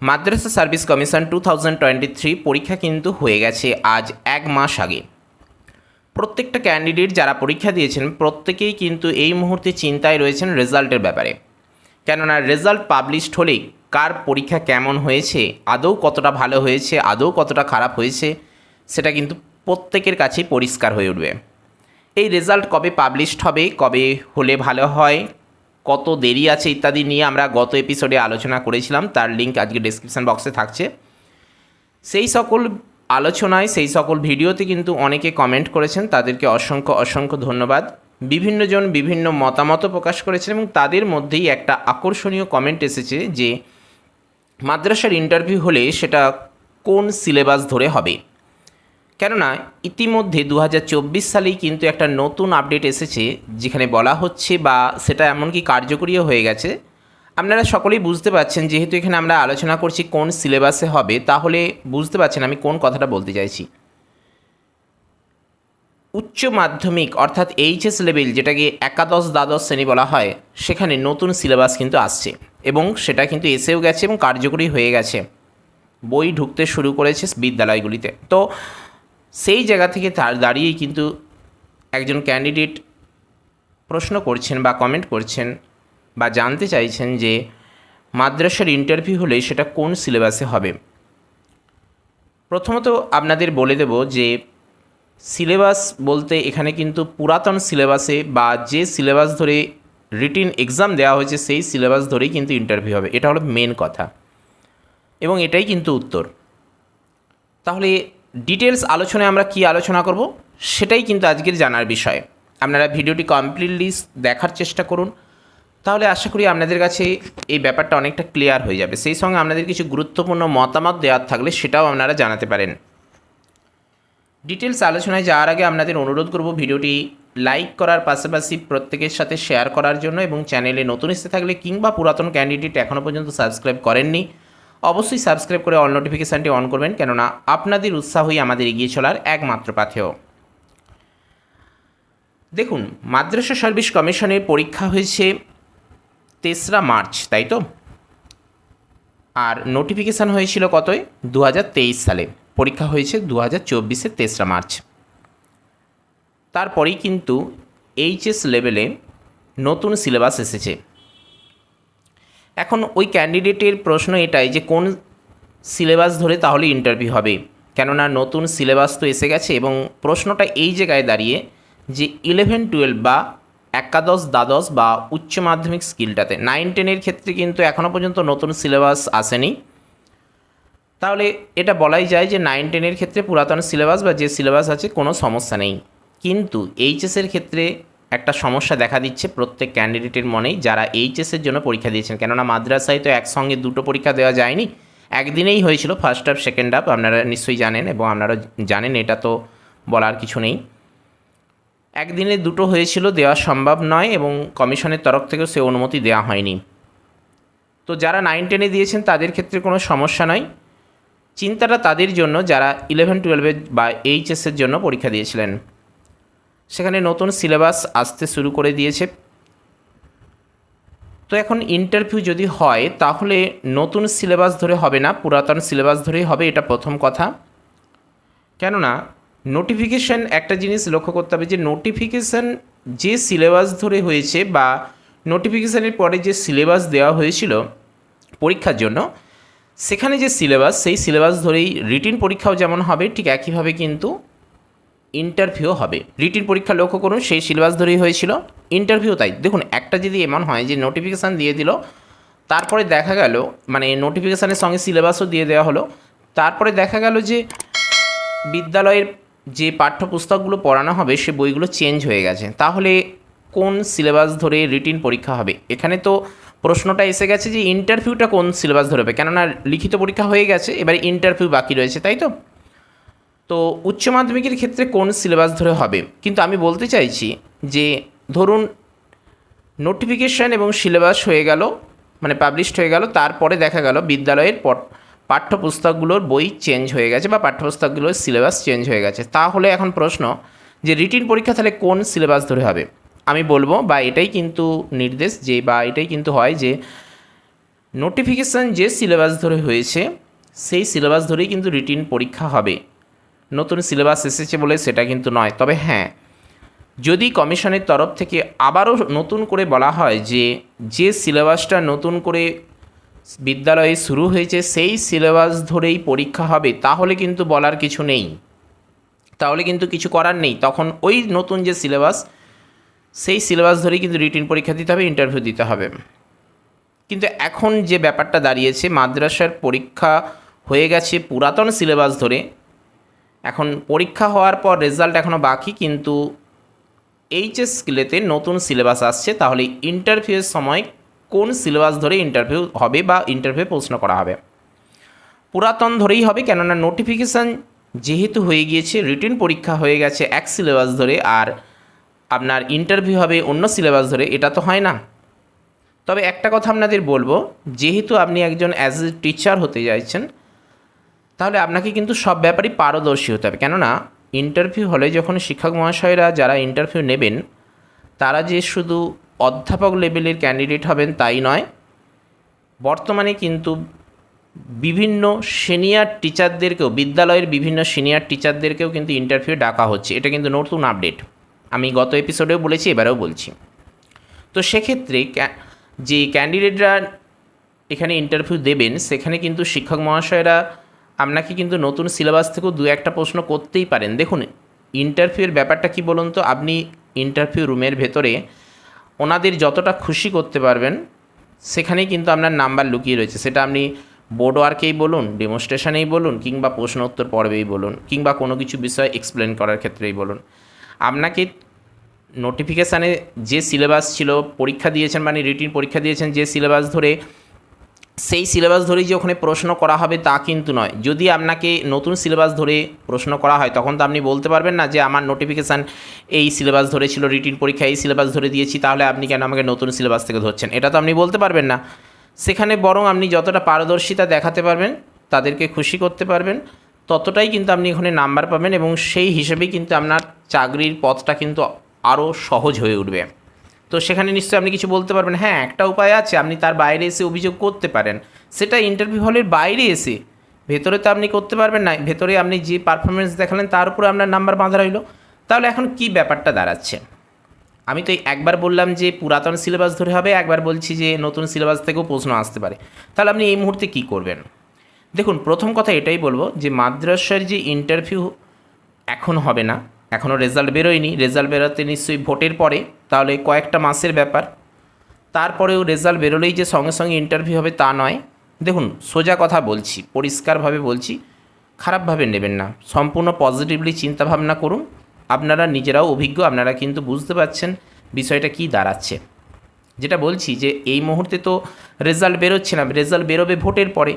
মাদ্রাসা service commission 2023 পরীক্ষা কিন্তু হয়ে গেছে আজ এক মাস আগে। প্রত্যেকটা ক্যান্ডিডেট যারা পরীক্ষা দিয়েছেন প্রত্যেকেই কিন্তু এই মুহূর্তে চিন্তায় রয়েছেন রেজাল্টের ব্যাপারে। কেননা রেজাল্ট পাবলিশড হলেই কার পরীক্ষা কেমন হয়েছে, আদৌ কতটা ভালো হয়েছে, আদৌ কতটা খারাপ হয়েছে, সেটা কিন্তু প্রত্যেকের কাছেই পরিষ্কার হয়ে উঠবে। এই রেজাল্ট কবে পাবলিশড হবে, কবে হলে ভালো হয়, কত দেরি আছে ইত্যাদি নিয়ে আমরা গত এপিসোডে আলোচনা করেছিলাম, তার লিঙ্ক আজকে ডেসক্রিপশন বক্সে থাকছে। সেই সকল আলোচনায়, সেই সকল ভিডিওতে কিন্তু অনেকে কমেন্ট করেছেন, তাদেরকে অসংখ্য অসংখ্য ধন্যবাদ। বিভিন্নজন বিভিন্ন মতামত প্রকাশ করেছেন এবং তাদের মধ্যেই একটা আকর্ষণীয় কমেন্ট এসেছে যে মাদ্রাসার ইন্টারভিউ হলে সেটা কোন সিলেবাস ধরে হবে। কেননা ইতিমধ্যে 2024 সালেই কিন্তু একটা নতুন আপডেট এসেছে যেখানে বলা হচ্ছে, বা সেটা এমনকি কার্যকরীও হয়ে গেছে। আপনারা সকলেই বুঝতে পারছেন, যেহেতু এখানে আমরা আলোচনা করছি কোন সিলেবাসে হবে, তাহলে বুঝতে পারছেন আমি কোন কথাটা বলতে চাইছি। উচ্চ মাধ্যমিক অর্থাৎ এইচএস লেভেল, যেটাকে একাদশ দ্বাদশ শ্রেণী বলা হয়, সেখানে নতুন সিলেবাস কিন্তু আসছে এবং সেটা কিন্তু এসেও গেছে এবং কার্যকরী হয়ে গেছে। বই ঢুকতে শুরু করেছে বিদ্যালয়গুলিতে। তো সেই জায়গা থেকে দাঁড়িয়েই কিন্তু একজন ক্যান্ডিডেট প্রশ্ন করছেন বা কমেন্ট করছেন বা জানতে চাইছেন যে মাদ্রাসার ইন্টারভিউ হলে সেটা কোন সিলেবাসে হবে। প্রথমত আপনাদের বলে দেব যে সিলেবাস বলতে এখানে কিন্তু পুরাতন সিলেবাসে বা যে সিলেবাস ধরে রিটিন এক্সাম দেওয়া হয়েছে সেই সিলেবাস ধরেই কিন্তু ইন্টারভিউ হবে, এটা হলো মেন কথা এবং এটাই কিন্তু উত্তর। তাহলে ডিটেলস আলোচনায় আমরা কি আলোচনা করব সেটাই কিন্তু আজকের জানার বিষয়। আপনারা ভিডিওটি কমপ্লিটলি দেখার চেষ্টা করুন, তাহলে আশা করি আপনাদের কাছে এই ব্যাপারটা অনেকটা ক্লিয়ার হয়ে যাবে। সেই সঙ্গে আপনাদের কিছু গুরুত্বপূর্ণ মতামত দেওয়ার থাকলে সেটাও আপনারা জানাতে পারেন। ডিটেলস আলোচনায় যাওয়ার আগে আপনাদের অনুরোধ করব ভিডিওটি লাইক করার পাশাপাশি প্রত্যেকের সাথে শেয়ার করার জন্য, এবং চ্যানেলে নতুন এসে থাকলে কিংবা পুরাতন ক্যান্ডিডেট এখনও পর্যন্ত সাবস্ক্রাইব করেননি অবশ্যই সাবস্ক্রাইব করে অল নোটিফিকেশানটি অন করবেন, কেননা আপনাদের উৎসাহই আমাদের এগিয়ে চলার একমাত্র পাথেয়। দেখুন, মাদ্রাসা সার্ভিস কমিশনের পরীক্ষা হয়েছে 3রা মার্চ, তাই তো? আর নোটিফিকেশান হয়েছিল কতই? 2023 সালে। পরীক্ষা হয়েছে 2024-এর 3রা মার্চ। তারপরেই কিন্তু এইচএস লেভেলে নতুন সিলেবাস এসেছে। এখন ওই ক্যান্ডিডেটের প্রশ্ন এটাই যে কোন সিলেবাস ধরে তাহলে ইন্টারভিউ হবে, কেননা নতুন সিলেবাস তো এসে গেছে। এবং প্রশ্নটা এই জায়গায় দাঁড়িয়ে যে 11-12 বা একাদশ দ্বাদশ বা উচ্চ মাধ্যমিক স্কিলটাতে 9-10-এর ক্ষেত্রে কিন্তু এখনও পর্যন্ত নতুন সিলেবাস আসেনি। তাহলে এটা বলাই যায় যে 9-10-এর ক্ষেত্রে পুরাতন সিলেবাস বা যে সিলেবাস আছে কোনো সমস্যা নেই। কিন্তু এইচএসের ক্ষেত্রে একটা সমস্যা দেখা দিচ্ছে প্রত্যেক ক্যান্ডিডেটের মনেই, যারা এইচএসের জন্য পরীক্ষা দিয়েছেন। কেননা মাদ্রাসায় তো একসঙ্গে দুটো পরীক্ষা দেওয়া যায়নি, একদিনেই হয়েছিল ফার্স্ট হাফ সেকেন্ড হাফ, আপনারা নিশ্চয়ই জানেন এবং আপনারা জানেন, এটা তো বলার কিছু নেই। একদিনে দুটো হয়েছিল, দেওয়া সম্ভব নয় এবং কমিশনের তরফ থেকেও সে অনুমতি দেওয়া হয়নি। তো যারা 9-10-এ দিয়েছেন তাদের ক্ষেত্রে কোনো সমস্যা নয়, চিন্তাটা তাদের জন্য যারা 11-12 বা এইচএসের জন্য পরীক্ষা দিয়েছিলেন। সেখানে নতুন সিলেবাস আসতে শুরু করে দিয়েছে। তো এখন ইন্টারভিউ যদি হয় তাহলে নতুন সিলেবাস ধরে হবে না, পুরাতন সিলেবাস ধরেই হবে, এটা প্রথম কথা। কেননা নোটিফিকেশান, একটা জিনিস লক্ষ্য করতে হবে যে নোটিফিকেশান যে সিলেবাস ধরে হয়েছে বা নোটিফিকেশানের পরে যে সিলেবাস দেওয়া হয়েছিল পরীক্ষার জন্য, সেখানে যে সিলেবাস সেই সিলেবাস ধরেই রিটিন পরীক্ষাও যেমন হবে ঠিক একইভাবে কিন্তু ইন্টারভিউ হবে। রিটিন পরীক্ষা লক্ষ্য করুন সেই সিলেবাস ধরেই হয়েছিল, ইন্টারভিউ তাই। দেখুন, একটা যদি এমন হয় যে নোটিফিকেশান দিয়ে দিল, তারপরে দেখা গেল মানে নোটিফিকেশানের সঙ্গে সিলেবাসও দিয়ে দেওয়া হলো, তারপরে দেখা গেল যে বিদ্যালয়ের যে পাঠ্যপুস্তকগুলো পড়ানো হবে সে বইগুলো চেঞ্জ হয়ে গেছে, তাহলে কোন সিলেবাস ধরে রিটিন পরীক্ষা হবে? এখানে তো প্রশ্নটা এসে গেছে যে ইন্টারভিউটা কোন সিলেবাস ধরে হবে, কেননা লিখিত পরীক্ষা হয়ে গেছে, এবারে ইন্টারভিউ বাকি রয়েছে, তাই তো? তো উচ্চ মাধ্যমিকের ক্ষেত্রে কোন সিলেবাস ধরে হবে? কিন্তু আমি বলতে চাইছি যে ধরুন নোটিফিকেশান এবং সিলেবাস হয়ে গেল, মানে পাবলিশড হয়ে গেল, তারপরে দেখা গেল বিদ্যালয়ের পাঠ্যপুস্তকগুলোর বই চেঞ্জ হয়ে গেছে বা পাঠ্যপুস্তকগুলোর সিলেবাস চেঞ্জ হয়ে গেছে, তাহলে এখন প্রশ্ন যে রিটিন পরীক্ষা তাহলে কোন সিলেবাস ধরে হবে? আমি বলবো বা এটাই কিন্তু নির্দেশ যে বা এটাই কিন্তু হয় যে নোটিফিকেশান যে সিলেবাস ধরে হয়েছে সেই সিলেবাস ধরেই কিন্তু রিটিন পরীক্ষা হবে। নতুন সিলেবাস এসেছে বলে সেটা কিন্তু নয়। তবে হ্যাঁ, যদি কমিশনের তরফ থেকে আবারও নতুন করে বলা হয় যে যে সিলেবাসটা নতুন করে বিদ্যালয়ে শুরু হয়েছে সেই সিলেবাস ধরেই পরীক্ষা হবে, তাহলে কিন্তু বলার কিছু নেই, তাহলে কিন্তু কিছু করার নেই। তখন ওই নতুন যে সিলেবাস সেই সিলেবাস ধরেই কিন্তু রিটিন পরীক্ষা দিতে হবে, ইন্টারভিউ দিতে হবে। কিন্তু এখন যে ব্যাপারটা দাঁড়িয়েছে, মাদ্রাসার পরীক্ষা হয়ে গেছে পুরাতন সিলেবাস ধরে, এখন পরীক্ষা হওয়ার পর রেজাল্ট এখনও বাকি, কিন্তু এইচএস স্কিলেতে নতুন সিলেবাস আসছে। তাহলে ইন্টারভিউয়ের সময় কোন সিলেবাস ধরে ইন্টারভিউ হবে বা ইন্টারভিউ প্রশ্ন করা হবে? পুরাতন ধরেই হবে, কেননা নোটিফিকেশান যেহেতু হয়ে গিয়েছে, রিটিন পরীক্ষা হয়ে গেছে এক সিলেবাস ধরে, আর আপনার ইন্টারভিউ হবে অন্য সিলেবাস ধরে, এটা তো হয় না। তবে একটা কথা আপনাদের বলবো, যেহেতু আপনি একজন অ্যাজ এ টিচার হতে চাইছেন, তাহলে আপনাকে কিন্তু সব ব্যাপারেই পারদর্শী হতে হবে। কেননা ইন্টারভিউ হলে যখন শিক্ষক মহাশয়রা যারা ইন্টারভিউ নেবেন, তারা যে শুধু অধ্যাপক লেভেলের ক্যান্ডিডেট হবেন তাই নয়, বর্তমানে কিন্তু বিভিন্ন সিনিয়র টিচারদেরকেও, বিদ্যালয়ের বিভিন্ন সিনিয়র টিচারদেরকেও কিন্তু ইন্টারভিউ ডাকা হচ্ছে। এটা কিন্তু নতুন আপডেট, আমি গত এপিসোডেও বলেছি, এবারেও বলছি। তো সেক্ষেত্রে যে ক্যান্ডিডেটরা এখানে ইন্টারভিউ দেবেন, সেখানে কিন্তু শিক্ষক মহাশয়রা আপনাকে কিন্তু নতুন সিলেবাস থেকেও দু একটা প্রশ্ন করতেই পারেন। দেখুন, ইন্টারভিউয়ের ব্যাপারটা কি বলুন তো, আপনি ইন্টারভিউ রুমের ভেতরে ওনাদের যতটা খুশি করতে পারবেন, সেখানেই কিন্তু আপনার নাম্বার লুকিয়ে রয়েছে। সেটা আপনি বোর্ড ওয়ার্কেই বলুন, ডেমনস্ট্রেশনেই বলুন, কিংবা প্রশ্ন উত্তর পর্বেই বলুন, কিংবা কোনো কিছু বিষয় এক্সপ্লেন করার ক্ষেত্রেই বলুন। আপনাকে নোটিফিকেশানে যে সিলেবাস ছিল, পরীক্ষা দিয়েছেন মানে রিটিন পরীক্ষা দিয়েছেন যে সিলেবাস ধরে, সেই সিলেবাস ধরেই যে ওখানে প্রশ্ন করা হবে তা কিন্তু নয়। যদি আপনাকে নতুন সিলেবাস ধরে প্রশ্ন করা হয়, তখন তো আপনি বলতে পারবেন না যে আমার নোটিফিকেশান এই সিলেবাস ধরে ছিল, রিটিন পরীক্ষা এই সিলেবাস ধরে দিয়েছি, তাহলে আপনি কেন আমাকে নতুন সিলেবাস থেকে ধরছেন? এটা তো আপনি বলতে পারবেন না। সেখানে বরং আপনি যতটা পারদর্শিতা দেখাতে পারবেন, তাদেরকে খুশি করতে পারবেন, ততটাই কিন্তু আপনি এখানে নাম্বার পাবেন, এবং সেই হিসেবেই কিন্তু আপনার চাকরির পথটা কিন্তু আরও সহজ হয়ে উঠবে। তো সেখানে নিশ্চয়ই আপনি কিছু বলতে পারবেন। হ্যাঁ, একটা উপায় আছে, আপনি তার বাইরে এসে অভিযোগ করতে পারেন। সেটা ইন্টারভিউ হলের বাইরে এসে, ভেতরে তো আপনি করতে পারবেন না। ভেতরে আপনি যে পারফরমেন্স দেখালেন তার উপরে আপনার নাম্বার বাঁধা রইল। তাহলে এখন কি ব্যাপারটা দাঁড়াচ্ছে? আমি তো একবার বললাম যে পুরাতন সিলেবাস ধরে হবে, একবার বলছি যে নতুন সিলেবাস থেকেও প্রশ্ন আসতে পারে। তাহলে আপনি এই মুহূর্তে কী করবেন? দেখুন, প্রথম কথা এটাই বলবো যে মাদ্রাসার যে ইন্টারভিউ এখন হবে না, এখনও রেজাল্ট বেরোয়নি। রেজাল্ট বেরোতে নিশ্চয়ই ভোটের পরে, তাহলে কয়েকটা মাসের ব্যাপার। তারপরেও রেজাল্ট বেরোলেই যে সঙ্গে সঙ্গে ইন্টারভিউ হবে তা নয়। দেখুন, সোজা কথা বলছি, পরিষ্কারভাবে বলছি, খারাপভাবে নেবেন না, সম্পূর্ণ পজিটিভলি চিন্তাভাবনা করুন। আপনারা নিজেরাও অভিজ্ঞ, আপনারা কিন্তু বুঝতে পারছেন বিষয়টা কী দাঁড়াচ্ছে। যেটা বলছি যে এই মুহূর্তে তো রেজাল্ট বেরোচ্ছে না, রেজাল্ট বেরোবে ভোটের পরে।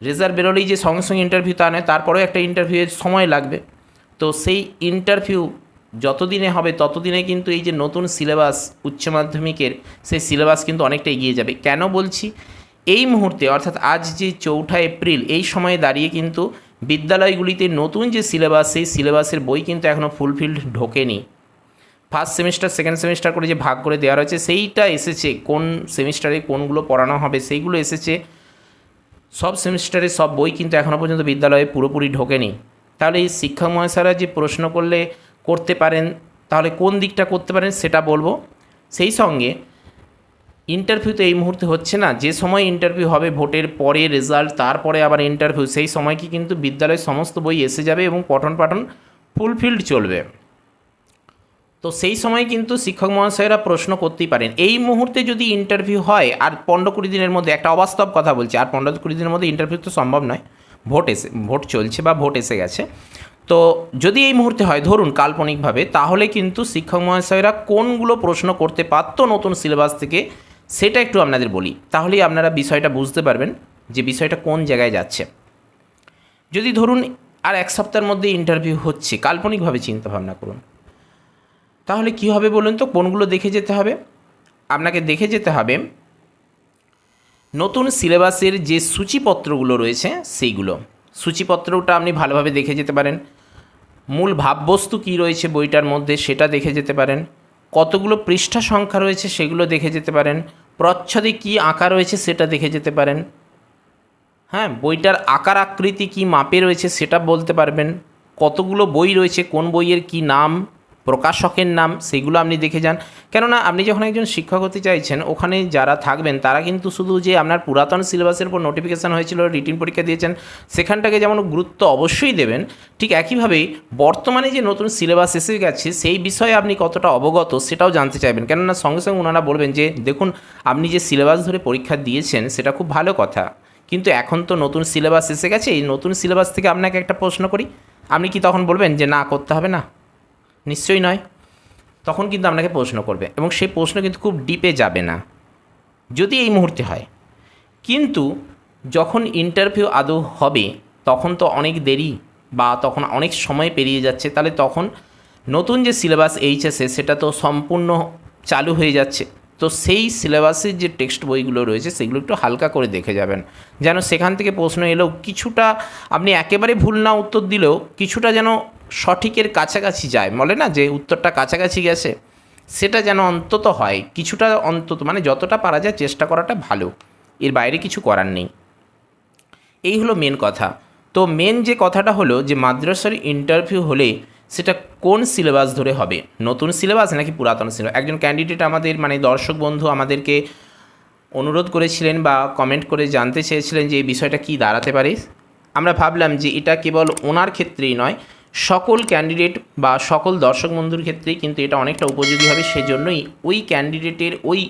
রেজাল্ট বেরোলেই যে সঙ্গে সঙ্গে ইন্টারভিউ তা নয়, তারপরেও একটা ইন্টারভিউয়ের সময় লাগবে। তো সেই ইন্টারভিউ যতদিনে হবে ততদিনে কিন্তু এই যে নতুন সিলেবাস উচ্চ মাধ্যমিকের, সেই সিলেবাস কিন্তু অনেকটা এগিয়ে যাবে। কেন বলছি? এই মুহূর্তে, অর্থাৎ আজ যে 4 এপ্রিল, এই সময়ে দাঁড়িয়ে কিন্তু বিদ্যালয়গুলিতে নতুন যে সিলেবাস, সেই সিলেবাসের বই কিন্তু এখনও ফুলফিলড ঢোকেনি। ফার্স্ট সেমিস্টার, সেকেন্ড সেমিস্টার করে যে ভাগ করে দেওয়া রয়েছে, সেইটা এসেছে। কোন সেমিস্টারে কোনগুলো পড়ানো হবে সেইগুলো এসেছে। সব সেমিস্টারে সব বই কিন্তু এখনও পর্যন্ত বিদ্যালয়ে পুরোপুরি ঢোকেনি। তাহলে এই শিক্ষক মহাশয়রা যে প্রশ্ন করতে পারেন, তাহলে কোন দিকটা করতে পারেন সেটা বলবো। সেই সঙ্গে ইন্টারভিউ তো এই মুহূর্তে হচ্ছে না, যে সময় ইন্টারভিউ হবে ভোটের পরে রেজাল্ট, তারপরে আবার ইন্টারভিউ, সেই সময় কি কিন্তু বিদ্যালয়ের সমস্ত বই এসে যাবে এবং পঠন পাঠন ফুলফিলড চলবে। তো সেই সময় কিন্তু শিক্ষক মহাশয়রা প্রশ্ন করতেই পারেন। এই মুহূর্তে যদি ইন্টারভিউ হয়, আর 15-20 দিনের মধ্যে, একটা অবাস্তব কথা বলছি, আর 15-20 দিনের মধ্যে ইন্টারভিউ তো সম্ভব নয়, ভোট চলছে বা ভোট এসে গেছে। তো যদি এই মুহূর্তে হয়, ধরুন কাল্পনিকভাবে, তাহলে কিন্তু শিক্ষক মহাশয়রা কোনগুলো প্রশ্ন করতে পারত নতুন সিলেবাস থেকে, সেটা একটু আপনাদের বলি, তাহলেই আপনারা বিষয়টা বুঝতে পারবেন যে বিষয়টা কোন জায়গায় যাচ্ছে। যদি ধরুন আর এক সপ্তাহের মধ্যে ইন্টারভিউ হচ্ছে, কাল্পনিকভাবে চিন্তা ভাবনা করুন, তাহলে কি হবে বলুন তো? কোনগুলো দেখে যেতে হবে? আপনাকে দেখে যেতে হবে নতুন সিলেবাসের যে সূচিপত্রগুলো রয়েছে সেইগুলো। সূচিপত্রটা আপনি ভালোভাবে দেখে যেতে পারেন। মূল ভাববস্তু কী রয়েছে বইটার মধ্যে সেটা দেখে যেতে পারেন। কতগুলো পৃষ্ঠা সংখ্যা রয়েছে সেগুলো দেখে যেতে পারেন। প্রচ্ছদে কী আঁকা রয়েছে সেটা দেখে যেতে পারেন। হ্যাঁ, বইটার আকার আকৃতি কী মাপে রয়েছে সেটা বলতে পারবেন। কতগুলো বই রয়েছে, কোন বইয়ের কী নাম, প্রকাশকের নাম, সেগুলো আপনি দেখে যান। কেননা আপনি যখন একজন শিক্ষক হতে চাইছেন, ওখানে যারা থাকবেন তারা কিন্তু শুধু যে আপনার পুরাতন সিলেবাসের উপর নোটিফিকেশান হয়েছিল, রিটিন পরীক্ষা দিয়েছেন, সেখানটাকে যেমন গুরুত্ব অবশ্যই দেবেন, ঠিক একইভাবেই বর্তমানে যে নতুন সিলেবাস এসে গেছে সেই বিষয়ে আপনি কতটা অবগত সেটাও জানতে চাইবেন। কেননা সঙ্গে সঙ্গে ওনারা বলবেন যে দেখুন, আপনি যে সিলেবাস ধরে পরীক্ষা দিয়েছেন সেটা খুব ভালো কথা, কিন্তু এখন তো নতুন সিলেবাস এসে গেছে, এই নতুন সিলেবাস থেকে আপনাকে একটা প্রশ্ন করি, আপনি কি তখন বলবেন যে না, করতে হবে না? নিশ্চয়ই নয়। তখন কিন্তু আপনাকে প্রশ্ন করবে, এবং সেই প্রশ্ন কিন্তু খুব ডিপে যাবে না যদি এই মুহূর্তে হয়। কিন্তু যখন ইন্টারভিউ আদৌ হবে তখন তো অনেক দেরি, বা তখন অনেক সময় পেরিয়ে যাচ্ছে, তাহলে তখন নতুন যে সিলেবাস এইচএসে সেটা তো সম্পূর্ণ চালু হয়ে যাচ্ছে। তো সেই সিলেবাসের যে টেক্সট বইগুলো রয়েছে সেগুলো একটু হালকা করে দেখে যাবেন, যেন সেখান থেকে প্রশ্ন এলেও কিছুটা আপনি একেবারে ভুল না উত্তর দিলেও কিছুটা যেন সঠিকের কাছাকাছি যায়, বলে না যে উত্তরটা কাছাকাছি গেছে, সেটা যেন অন্তত হয় কিছুটা, অন্তত মানে যতটা পারা যায় চেষ্টা করাটা ভালো, এর বাইরে কিছু করার নেই। এই হলো মেন কথা। তো মেন যে কথাটা হলো যে মাদ্রাসার ইন্টারভিউ হলে সেটা কোন সিলেবাস ধরে হবে, নতুন সিলেবাস নাকি পুরাতন সিলেবাস। একজন ক্যান্ডিডেট আমাদের মানে দর্শক বন্ধু আমাদেরকে অনুরোধ করেছিলেন বা কমেন্ট করে জানতে চেয়েছিলেন যে এই বিষয়টা কী দাঁড়াতে পারে। আমরা ভাবলাম যে এটা কেবল ওনার ক্ষেত্রেই নয়, সকল ক্যান্ডিডেট বা সকল দর্শক বন্ধুর ক্ষেত্রেই কিন্তু এটা অনেকটা উপযোগী হবে। সেজন্যই ওই ক্যান্ডিডেটের ওই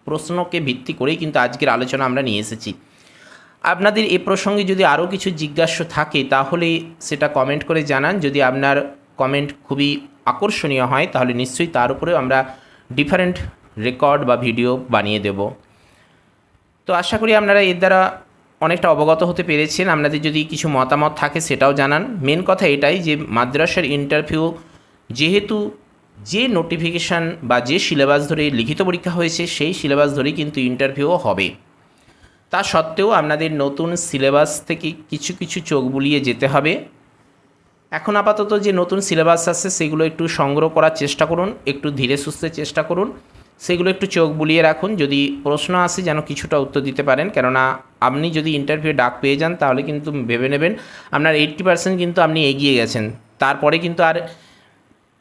প্রশ্নকে ভিত্তি করেই কিন্তু আজকের আলোচনা আমরা নিয়ে এসেছি। আপনাদের এ প্রসঙ্গে যদি আরও কিছু জিজ্ঞাস্য থাকে তাহলে সেটা কমেন্ট করে জানান। যদি আপনার কমেন্ট খুবই আকর্ষণীয় হয় তাহলে নিশ্চয়ই তার উপরেও আমরা ডিফারেন্ট রেকর্ড বা ভিডিও বানিয়ে দেব। তো আশা করি আপনারা এর দ্বারা অনেকটা অবগত হতে পেরেছেন। আপনাদের যদি কিছু মতামত থাকে সেটাও জানান। মেন কথা এটাই যে মাদ্রাসার ইন্টারভিউ যেহেতু যে নোটিফিকেশান বা যে সিলেবাস ধরে লিখিত পরীক্ষা হয়েছে সেই সিলেবাস ধরেই কিন্তু ইন্টারভিউও হবে। তা সত্ত্বেও আপনাদের নতুন সিলেবাস থেকে কিছু কিছু চোখ বুলিয়ে যেতে হবে। এখন আপাতত যে নতুন সিলেবাস আছে সেগুলো একটু সংগ্রহ করার চেষ্টা করুন, একটু ধীরে সুস্থে চেষ্টা করুন, সেগুলো একটু চোখ বুলিয়ে রাখুন। যদি প্রশ্ন আসে যেন কিছুটা উত্তর দিতে পারেন, কেননা আপনি যদি ইন্টারভিউ ডাক পেয়ে যান তাহলে কিন্তু ভেবে নেবেন আপনার 80% কিন্তু আপনি এগিয়ে গেছেন। তারপরে কিন্তু আর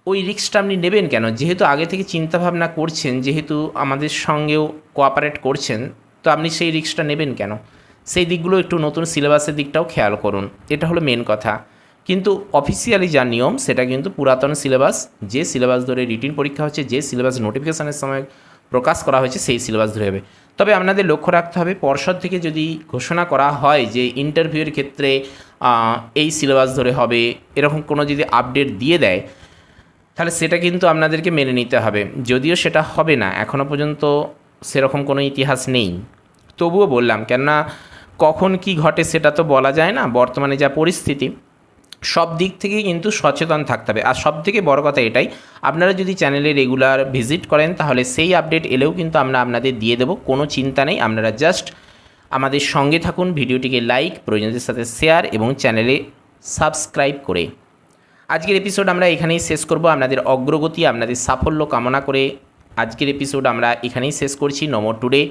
ওই রিস্কটা আপনি নেবেন কেন, যেহেতু আগে থেকে চিন্তাভাবনা করছেন, যেহেতু আমাদের সঙ্গেও কোঅপারেট করছেন, তো আপনি সেই রিস্কটা নেবেন কেন? সেই দিকগুলো একটু নতুন সিলেবাসের দিকটাও খেয়াল করুন, এটা হলো মেন কথা। কিন্তু অফিসিয়ালি যা নিয়ম সেটা কিন্তু পুরাতন সিলেবাস, যে সিলেবাস ধরে রিটিন পরীক্ষা হচ্ছে, যে সিলেবাস নোটিফিকেশানের সময় প্রকাশ করা হয়েছে সেই সিলেবাস ধরে হবে। তবে আপনাদের লক্ষ্য রাখতে হবে, পর্ষদ থেকে যদি ঘোষণা করা হয় যে ইন্টারভিউয়ের ক্ষেত্রে এই সিলেবাস ধরে হবে, এরকম কোনো যদি আপডেট দিয়ে দেয় তাহলে সেটা কিন্তু আপনাদেরকে মেনে নিতে হবে। যদিও সেটা হবে না, এখনও পর্যন্ত সেরকম কোনো ইতিহাস নেই, তবুও বললাম, কেননা কখন কি ঘটে সেটা তো বলা যায় না। বর্তমানে যা পরিস্থিতি, সব দিক থেকেই কিন্তু সচেতন থাকতে হবে। আর সব থেকে বড় কথা এটাই, আপনারা যদি চ্যানেলে রেগুলার ভিজিট করেন তাহলে সেই আপডেট এলেও কিন্তু আমরা আপনাদের দিয়ে দেবো, কোনো চিন্তা নেই। আপনারা জাস্ট আমাদের সঙ্গে থাকুন, ভিডিওটিকে লাইক, প্রয়োজনদের সাথে শেয়ার এবং চ্যানেলে সাবস্ক্রাইব করে। আজকের এপিসোড আমরা এখানেই শেষ করব। আপনাদের অগ্রগতি, আপনাদের সাফল্য কামনা করে আজকের এপিসোড আমরা এখানেই শেষ করছি। নমো টুডে।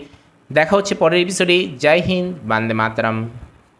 দেখা হচ্ছে পরের এপিসোডে। জয় হিন্দ, বন্দে মাতরম।